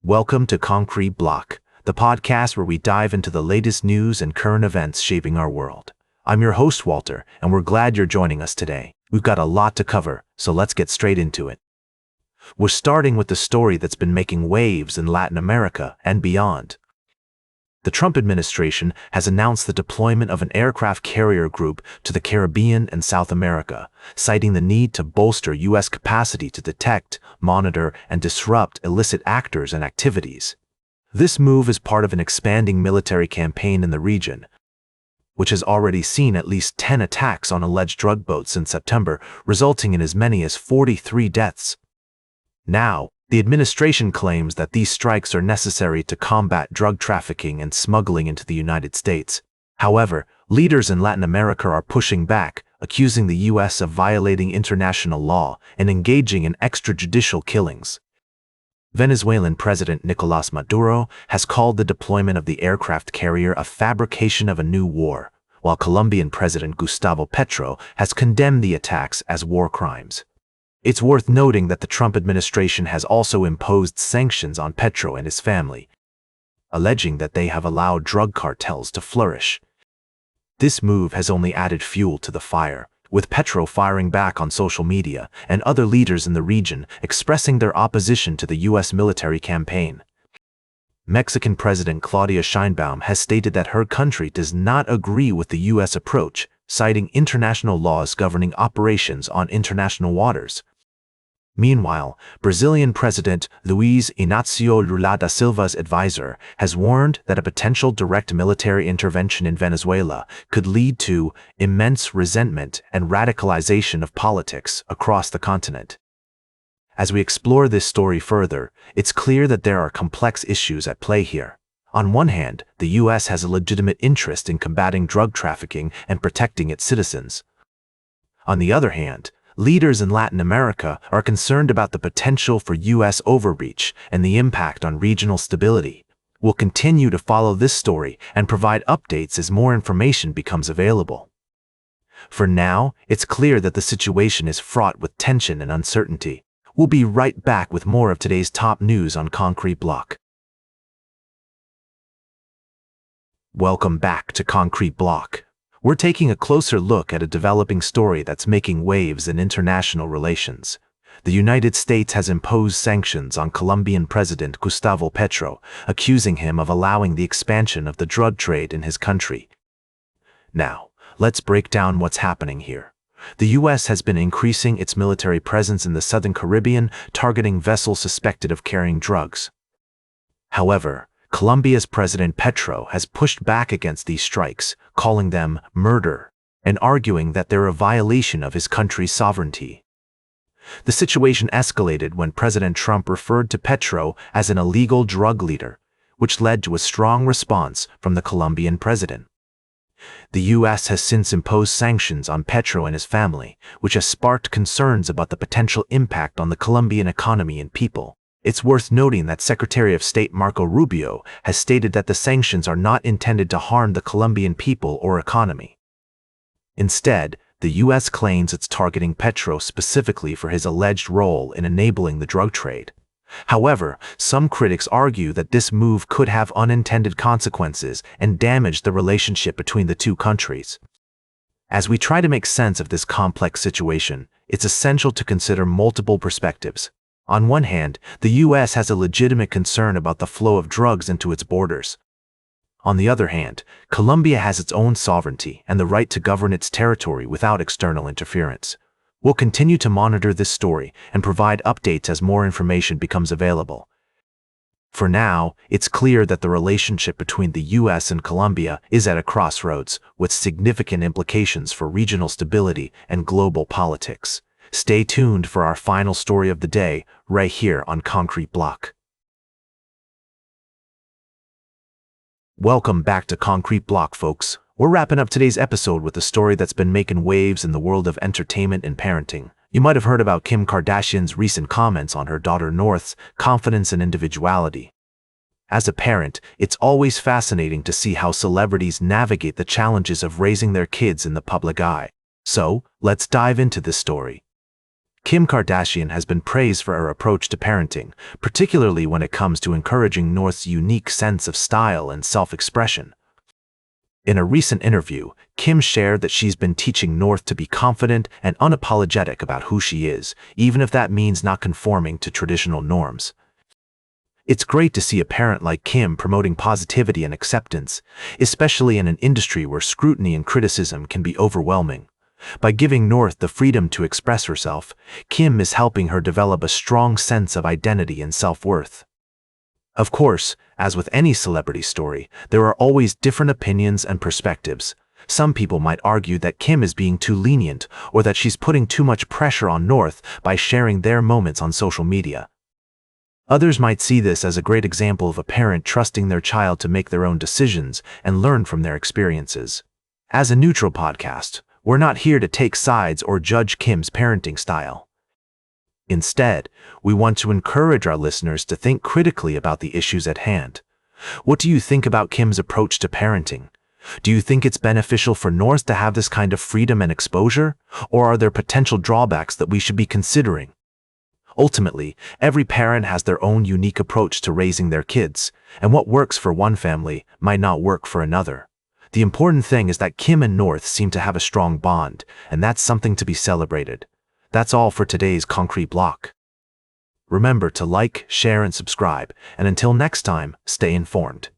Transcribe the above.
Welcome to Concrete Block, the podcast where we dive into the latest news and current events shaping our world. I'm your host, Walter, and we're glad you're joining us today. We've got a lot to cover, so let's get straight into it. We're starting with the story that's been making waves in Latin America and beyond. The Trump administration has announced the deployment of an aircraft carrier group to the Caribbean and South America, citing the need to bolster U.S. capacity to detect, monitor, and disrupt illicit actors and activities. This move is part of an expanding military campaign in the region, which has already seen at least 10 attacks on alleged drug boats in September, resulting in as many as 43 deaths. Now, the administration claims that these strikes are necessary to combat drug trafficking and smuggling into the United States. However, leaders in Latin America are pushing back, accusing the U.S. of violating international law and engaging in extrajudicial killings. Venezuelan President Nicolás Maduro has called the deployment of the aircraft carrier a fabrication of a new war, while Colombian President Gustavo Petro has condemned the attacks as war crimes. It's worth noting that the Trump administration has also imposed sanctions on Petro and his family, alleging that they have allowed drug cartels to flourish. This move has only added fuel to the fire, with Petro firing back on social media and other leaders in the region expressing their opposition to the U.S. military campaign. Mexican President Claudia Sheinbaum has stated that her country does not agree with the U.S. approach, citing international laws governing operations on international waters. Meanwhile, Brazilian President Luiz Inácio Lula da Silva's advisor has warned that a potential direct military intervention in Venezuela could lead to immense resentment and radicalization of politics across the continent. As we explore this story further, it's clear that there are complex issues at play here. On one hand, the U.S. has a legitimate interest in combating drug trafficking and protecting its citizens. On the other hand, leaders in Latin America are concerned about the potential for U.S. overreach and the impact on regional stability. We'll continue to follow this story and provide updates as more information becomes available. For now, it's clear that the situation is fraught with tension and uncertainty. We'll be right back with more of today's top news on Concrete Block. Welcome back to Concrete Block. We're taking a closer look at a developing story that's making waves in international relations. The United States has imposed sanctions on Colombian President Gustavo Petro, accusing him of allowing the expansion of the drug trade in his country. Now, let's break down what's happening here. The U.S. has been increasing its military presence in the southern Caribbean, targeting vessels suspected of carrying drugs. However, Colombia's President Petro has pushed back against these strikes, calling them murder, and arguing that they're a violation of his country's sovereignty. The situation escalated when President Trump referred to Petro as an illegal drug leader, which led to a strong response from the Colombian president. The U.S. has since imposed sanctions on Petro and his family, which has sparked concerns about the potential impact on the Colombian economy and people. It's worth noting that Secretary of State Marco Rubio has stated that the sanctions are not intended to harm the Colombian people or economy. Instead, the U.S. claims it's targeting Petro specifically for his alleged role in enabling the drug trade. However, some critics argue that this move could have unintended consequences and damage the relationship between the two countries. As we try to make sense of this complex situation, it's essential to consider multiple perspectives. On one hand, the U.S. has a legitimate concern about the flow of drugs into its borders. On the other hand, Colombia has its own sovereignty and the right to govern its territory without external interference. We'll continue to monitor this story and provide updates as more information becomes available. For now, it's clear that the relationship between the U.S. and Colombia is at a crossroads, with significant implications for regional stability and global politics. Stay tuned for our final story of the day, right here on Concrete Block. Welcome back to Concrete Block, folks. We're wrapping up today's episode with a story that's been making waves in the world of entertainment and parenting. You might have heard about Kim Kardashian's recent comments on her daughter North's confidence and individuality. As a parent, it's always fascinating to see how celebrities navigate the challenges of raising their kids in the public eye. So, let's dive into this story. Kim Kardashian has been praised for her approach to parenting, particularly when it comes to encouraging North's unique sense of style and self-expression. In a recent interview, Kim shared that she's been teaching North to be confident and unapologetic about who she is, even if that means not conforming to traditional norms. It's great to see a parent like Kim promoting positivity and acceptance, especially in an industry where scrutiny and criticism can be overwhelming. By giving North the freedom to express herself, Kim is helping her develop a strong sense of identity and self-worth. Of course, as with any celebrity story, there are always different opinions and perspectives. Some people might argue that Kim is being too lenient or that she's putting too much pressure on North by sharing their moments on social media. Others might see this as a great example of a parent trusting their child to make their own decisions and learn from their experiences. As a neutral podcast, we're not here to take sides or judge Kim's parenting style. Instead, we want to encourage our listeners to think critically about the issues at hand. What do you think about Kim's approach to parenting? Do you think it's beneficial for North to have this kind of freedom and exposure, or are there potential drawbacks that we should be considering? Ultimately, every parent has their own unique approach to raising their kids, and what works for one family might not work for another. The important thing is that Kim and North seem to have a strong bond, and that's something to be celebrated. That's all for today's Concrete Block. Remember to like, share, and subscribe, and until next time, stay informed.